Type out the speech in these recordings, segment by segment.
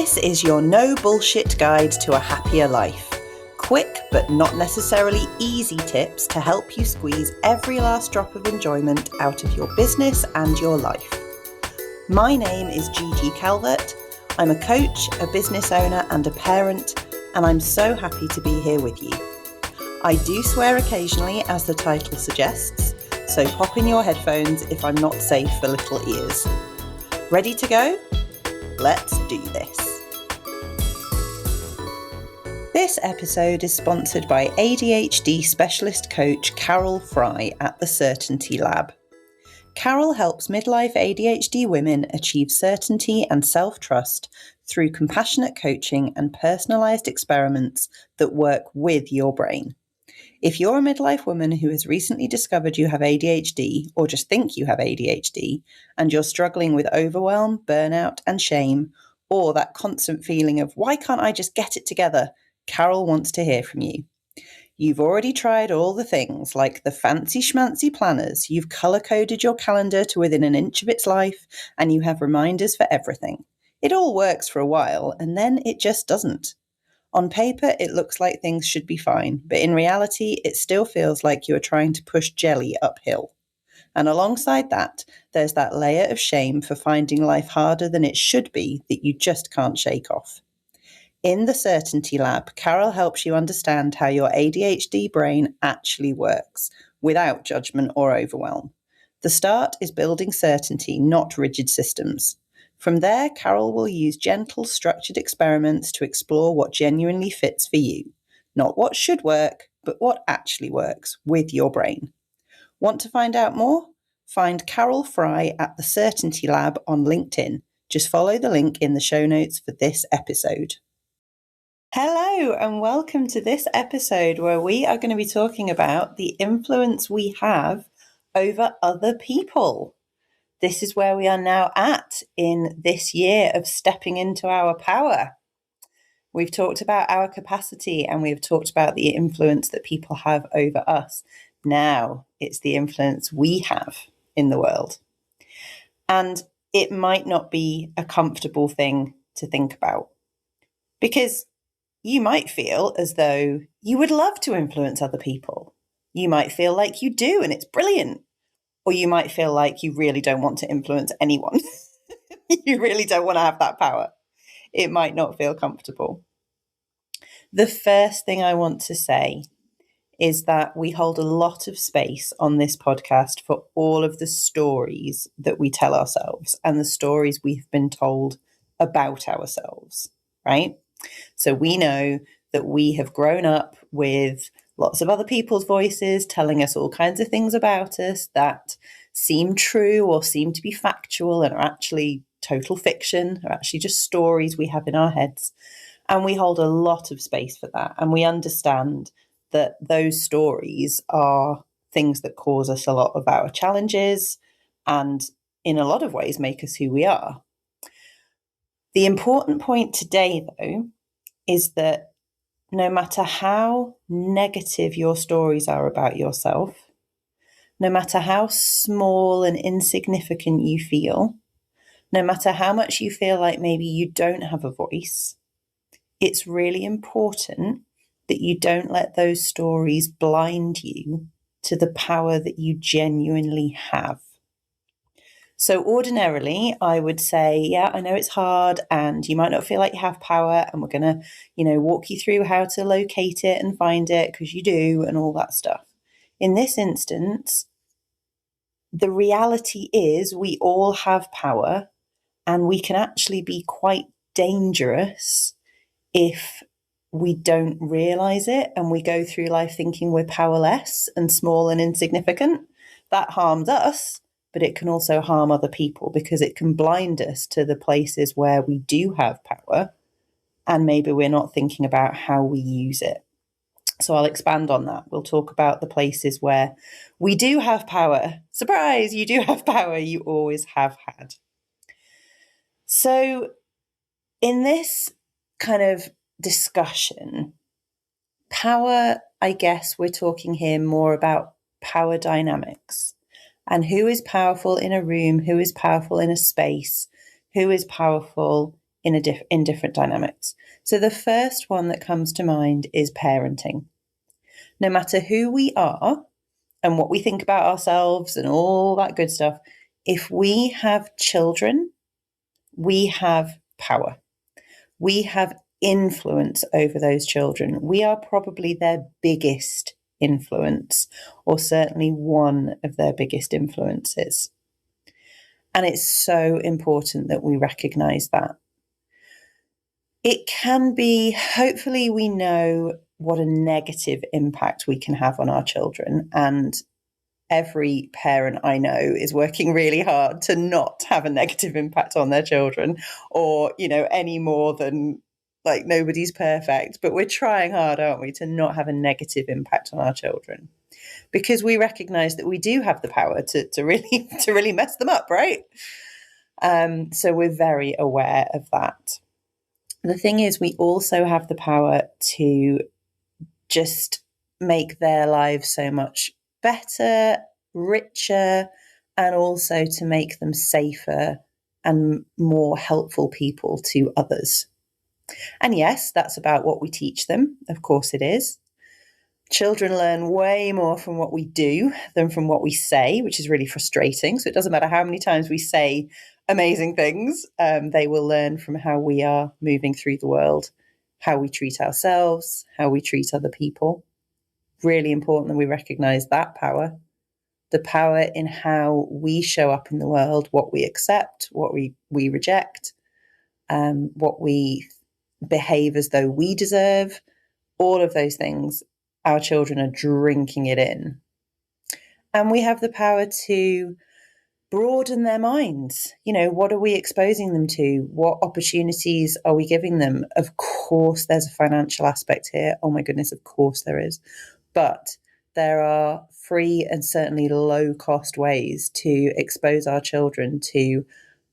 This is your no bullshit guide to a happier life. Quick but not necessarily easy tips to help you squeeze every last drop of enjoyment out of your business and your life. My name is Gigi Calvert. I'm a coach, a business owner and a parent, and I'm so happy to be here with you. I do swear occasionally, as the title suggests, so pop in your headphones if I'm not safe for little ears. Ready to go? Let's do this. This episode is sponsored by ADHD specialist coach Carol Fry at the Certainty Lab. Carol helps midlife ADHD women achieve certainty and self-trust through compassionate coaching and personalised experiments that work with your brain. If you're a midlife woman who has recently discovered you have ADHD or just think you have ADHD and you're struggling with overwhelm, burnout and shame, or that constant feeling of why can't I just get it together, Carol wants to hear from you. You've already tried all the things like the fancy schmancy planners, you've colour-coded your calendar to within an inch of its life, and you have reminders for everything. It all works for a while and then it just doesn't. On paper, it looks like things should be fine, but in reality, it still feels like you are trying to push jelly uphill. And alongside that, there's that layer of shame for finding life harder than it should be that you just can't shake off. In the Certainty Lab, Carol helps you understand how your ADHD brain actually works, without judgment or overwhelm. The start is building certainty, not rigid systems. From there, Carol will use gentle, structured experiments to explore what genuinely fits for you. Not what should work, but what actually works with your brain. Want to find out more? Find Carol Fry at the Certainty Lab on LinkedIn. Just follow the link in the show notes for this episode. Hello, and welcome to this episode where we are going to be talking about the influence we have over other people. This is where we are now at in this year of stepping into our power. We've talked about our capacity and we've talked about the influence that people have over us. Now it's the influence we have in the world. And it might not be a comfortable thing to think about because you might feel as though you would love to influence other people. You might feel like you do and it's brilliant. Or you might feel like you really don't want to influence anyone. You really don't want to have that power. It might not feel comfortable. The first thing I want to say is that we hold a lot of space on this podcast for all of the stories that we tell ourselves and the stories we've been told about ourselves, right? So we know that we have grown up with lots of other people's voices telling us all kinds of things about us that seem true or seem to be factual and are actually total fiction, are actually just stories we have in our heads. And we hold a lot of space for that. And we understand that those stories are things that cause us a lot of our challenges and in a lot of ways make us who we are. The important point today, though, is that no matter how negative your stories are about yourself, no matter how small and insignificant you feel, no matter how much you feel like maybe you don't have a voice, it's really important that you don't let those stories blind you to the power that you genuinely have. So ordinarily, I would say, yeah, I know it's hard and you might not feel like you have power and we're going to, walk you through how to locate it and find it because you do and all that stuff. In this instance, the reality is we all have power and we can actually be quite dangerous if we don't realize it and we go through life thinking we're powerless and small and insignificant. That harms us. But it can also harm other people because it can blind us to the places where we do have power and maybe we're not thinking about how we use it. So I'll expand on that. We'll talk about the places where we do have power. Surprise, you do have power. You always have had. So in this kind of discussion, power, I guess we're talking here more about power dynamics. And who is powerful in a room, who is powerful in a space, who is powerful in different dynamics. So the first one that comes to mind is parenting. No matter who we are and what we think about ourselves and all that good stuff, if we have children, we have power. We have influence over those children. We are probably their biggest influence, or certainly one of their biggest influences. And it's so important that we recognize that. It can be, hopefully, we know what a negative impact we can have on our children. And every parent I know is working really hard to not have a negative impact on their children, or, any more than, like, nobody's perfect. But we're trying hard, aren't we, to not have a negative impact on our children, because we recognize that we do have the power to really mess them up, right? So we're very aware of that. The thing is, we also have the power to just make their lives so much better, richer, and also to make them safer and more helpful people to others. And yes, that's about what we teach them. Of course it is. Children learn way more from what we do than from what we say, which is really frustrating. So it doesn't matter how many times we say amazing things, they will learn from how we are moving through the world, how we treat ourselves, how we treat other people. Really important that we recognize that power, the power in how we show up in the world, what we accept, what we reject, what we behave as though we deserve. All of those things, our children are drinking it in. And we have the power to broaden their minds. What are we exposing them to? What opportunities are we giving them? Of course, there's a financial aspect here. Oh my goodness, of course there is. But there are free and certainly low-cost ways to expose our children to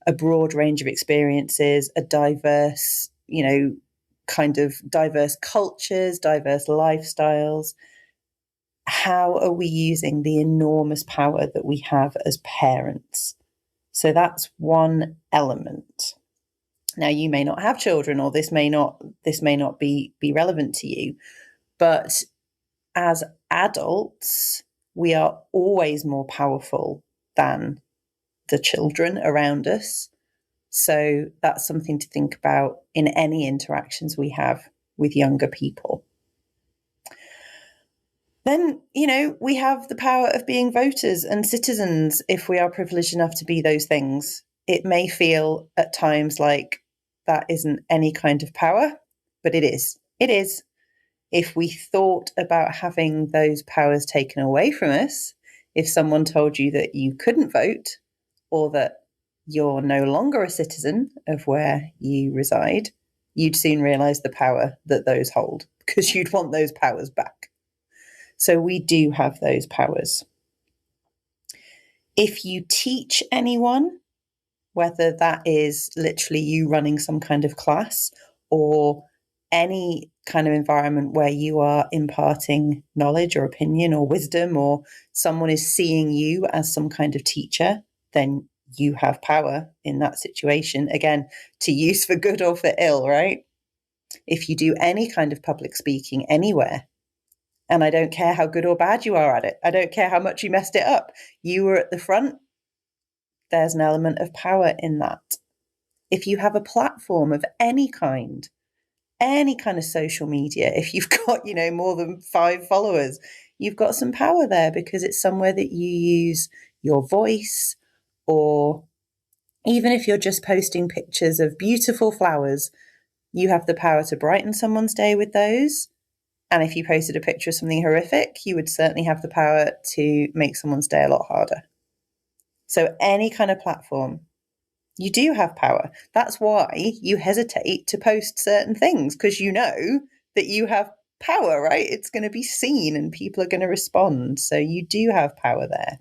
a broad range of experiences, a diverse, kind of diverse cultures, diverse lifestyles. How are we using the enormous power that we have as parents? So that's one element. Now, you may not have children, or this may not be relevant to you, but as adults, we are always more powerful than the children around us. So that's something to think about in any interactions we have with younger people. Then, we have the power of being voters and citizens if we are privileged enough to be those things. It may feel at times like that isn't any kind of power, but it is. It is. If we thought about having those powers taken away from us, if someone told you that you couldn't vote, or that you're no longer a citizen of where you reside, you'd soon realize the power that those hold, because you'd want those powers back. So we do have those powers. If you teach anyone, whether that is literally you running some kind of class, or any kind of environment where you are imparting knowledge or opinion or wisdom, or someone is seeing you as some kind of teacher, then you have power in that situation, again, to use for good or for ill, right? If you do any kind of public speaking anywhere, and I don't care how good or bad you are at it, I don't care how much you messed it up, you were at the front, there's an element of power in that. If you have a platform of any kind of social media, if you've got, more than 5 followers, you've got some power there, because it's somewhere that you use your voice. Or even if you're just posting pictures of beautiful flowers, you have the power to brighten someone's day with those. And if you posted a picture of something horrific, you would certainly have the power to make someone's day a lot harder. So any kind of platform, you do have power. That's why you hesitate to post certain things, because you know that you have power, right? It's going to be seen and people are going to respond. So you do have power there.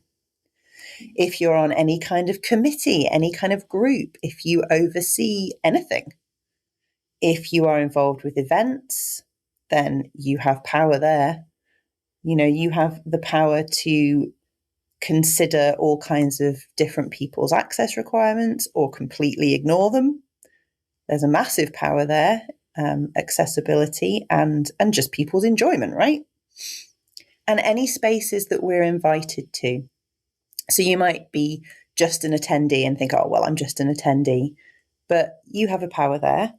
If you're on any kind of committee, any kind of group, if you oversee anything, if you are involved with events, then you have power there. You have the power to consider all kinds of different people's access requirements or completely ignore them. There's a massive power there, accessibility and just people's enjoyment, right? And any spaces that we're invited to. So you might be just an attendee and think, oh, well, I'm just an attendee. But you have a power there.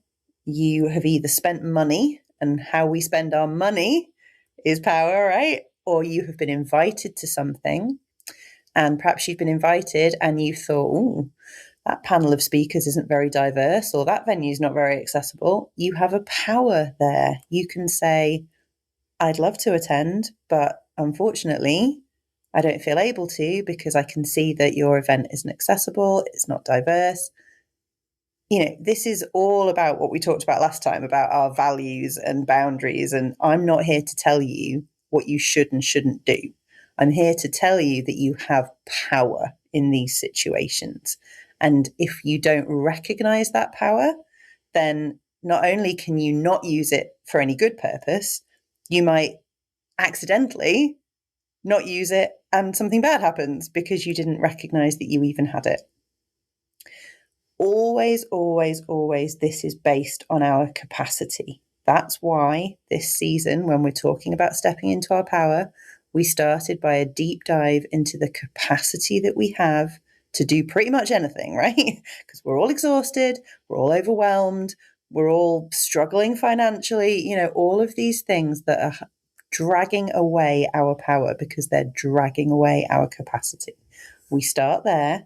You have either spent money, and how we spend our money is power, right? Or you have been invited to something, and perhaps you've been invited and you thought, oh, that panel of speakers isn't very diverse, or that venue is not very accessible. You have a power there. You can say, I'd love to attend, but unfortunately, I don't feel able to because I can see that your event isn't accessible, it's not diverse. This is all about what we talked about last time about our values and boundaries. And I'm not here to tell you what you should and shouldn't do. I'm here to tell you that you have power in these situations. And if you don't recognize that power, then not only can you not use it for any good purpose, you might accidentally not use it and something bad happens because you didn't recognize that you even had it. Always, always, always, this is based on our capacity. That's why this season, when we're talking about stepping into our power, we started by a deep dive into the capacity that we have to do pretty much anything, right? Because we're all exhausted, we're all overwhelmed, we're all struggling financially, all of these things that are dragging away our power because they're dragging away our capacity. We start there.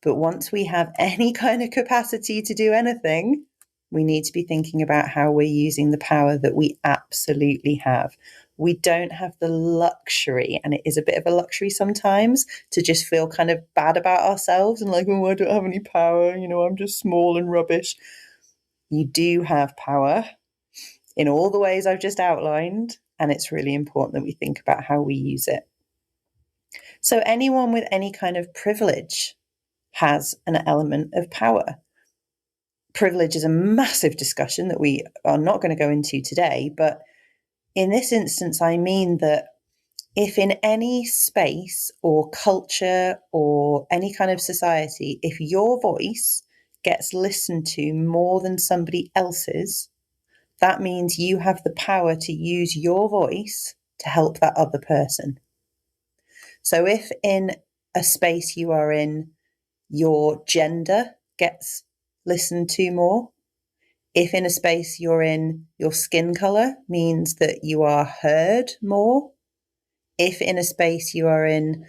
But once we have any kind of capacity to do anything, we need to be thinking about how we're using the power that we absolutely have. We don't have the luxury, and it is a bit of a luxury sometimes, to just feel kind of bad about ourselves and like, oh, I don't have any power, I'm just small and rubbish. You do have power in all the ways I've just outlined, and it's really important that we think about how we use it. So anyone with any kind of privilege has an element of power. Privilege is a massive discussion that we are not going to go into today, but in this instance, I mean that if in any space or culture or any kind of society, if your voice gets listened to more than somebody else's, that means you have the power to use your voice to help that other person. So if in a space you are in, your gender gets listened to more, if in a space you're in, your skin color means that you are heard more, if in a space you are in,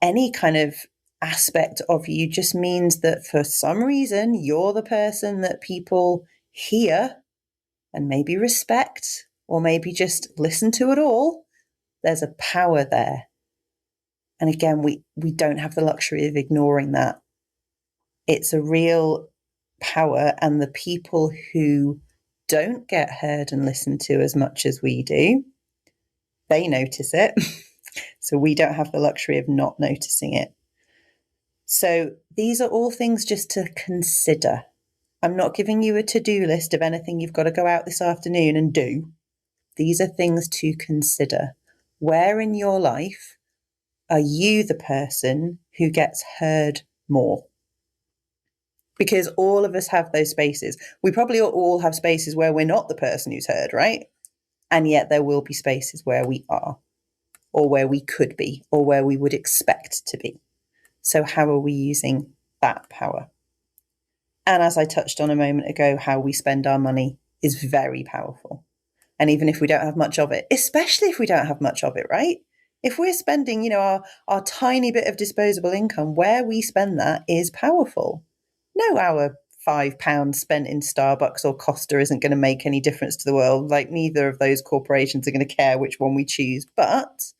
any kind of aspect of you just means that for some reason you're the person that people hear and maybe respect or maybe just listen to at all, there's a power there. And again, we don't have the luxury of ignoring that. It's a real power, and the people who don't get heard and listened to as much as we do, they notice it. So we don't have the luxury of not noticing it. So these are all things just to consider. I'm not giving you a to-do list of anything you've got to go out this afternoon and do. These are things to consider. Where in your life are you the person who gets heard more? Because all of us have those spaces. We probably all have spaces where we're not the person who's heard, right? And yet there will be spaces where we are, or where we could be, or where we would expect to be. So how are we using that power? And as I touched on a moment ago, how we spend our money is very powerful. And even if we don't have much of it, especially if we don't have much of it, right? If we're spending, our tiny bit of disposable income, where we spend that is powerful. No, our £5 spent in Starbucks or Costa isn't going to make any difference to the world. Like, neither of those corporations are going to care which one we choose. But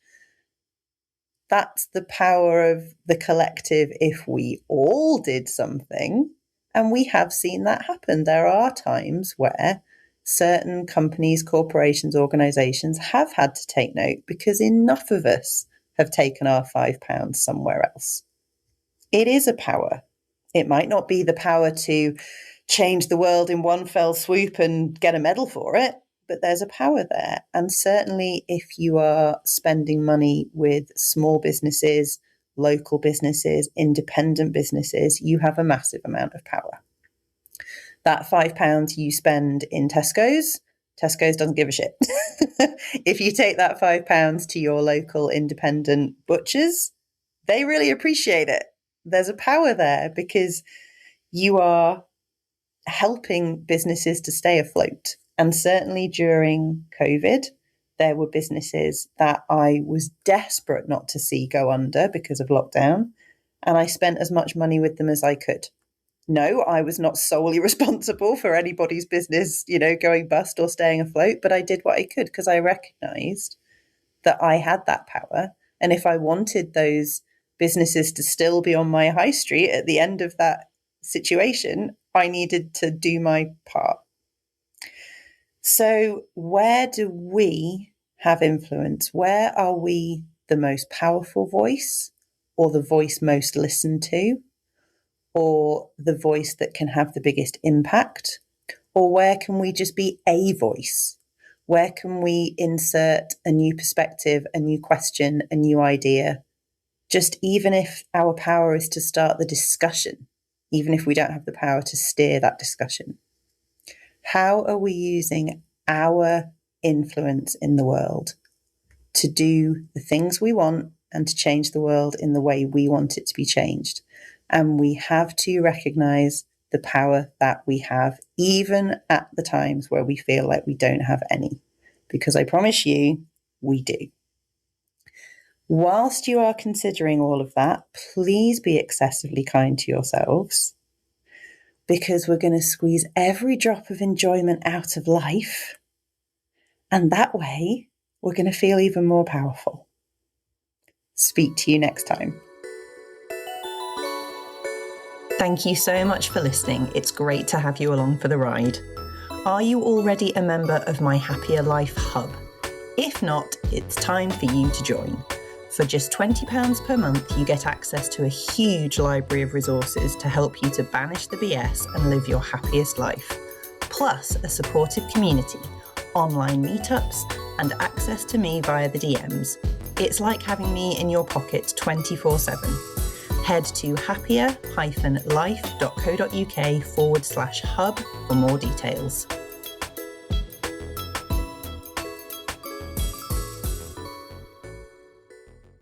that's the power of the collective if we all did something. And we have seen that happen. There are times where certain companies, corporations, organisations have had to take note because enough of us have taken our £5 somewhere else. It is a power. It might not be the power to change the world in one fell swoop and get a medal for it, but there's a power there. And certainly if you are spending money with small businesses, local businesses, independent businesses, you have a massive amount of power. That £5 you spend in Tesco's doesn't give a shit. If you take that £5 to your local independent butchers, they really appreciate it. There's a power there because you are helping businesses to stay afloat. And certainly during COVID, there were businesses that I was desperate not to see go under because of lockdown. And I spent as much money with them as I could. No, I was not solely responsible for anybody's business, going bust or staying afloat, but I did what I could because I recognized that I had that power. And if I wanted those businesses to still be on my high street at the end of that situation, I needed to do my part. So where do we have influence? Where are we the most powerful voice, or the voice most listened to, or the voice that can have the biggest impact? Or where can we just be a voice? Where can we insert a new perspective, a new question, a new idea? Just even if our power is to start the discussion, even if we don't have the power to steer that discussion. How are we using our influence in the world to do the things we want and to change the world in the way we want it to be changed? And we have to recognize the power that we have, even at the times where we feel like we don't have any, because I promise you, we do. Whilst you are considering all of that, please be excessively kind to yourselves, because we're going to squeeze every drop of enjoyment out of life. And that way, we're going to feel even more powerful. Speak to you next time. Thank you so much for listening. It's great to have you along for the ride. Are you already a member of my Happier Life Hub? If not, it's time for you to join. For just £20 per month, you get access to a huge library of resources to help you to banish the BS and live your happiest life. Plus a supportive community, online meetups, and access to me via the DMs. It's like having me in your pocket 24/7. Head to happier-life.co.uk/hub for more details.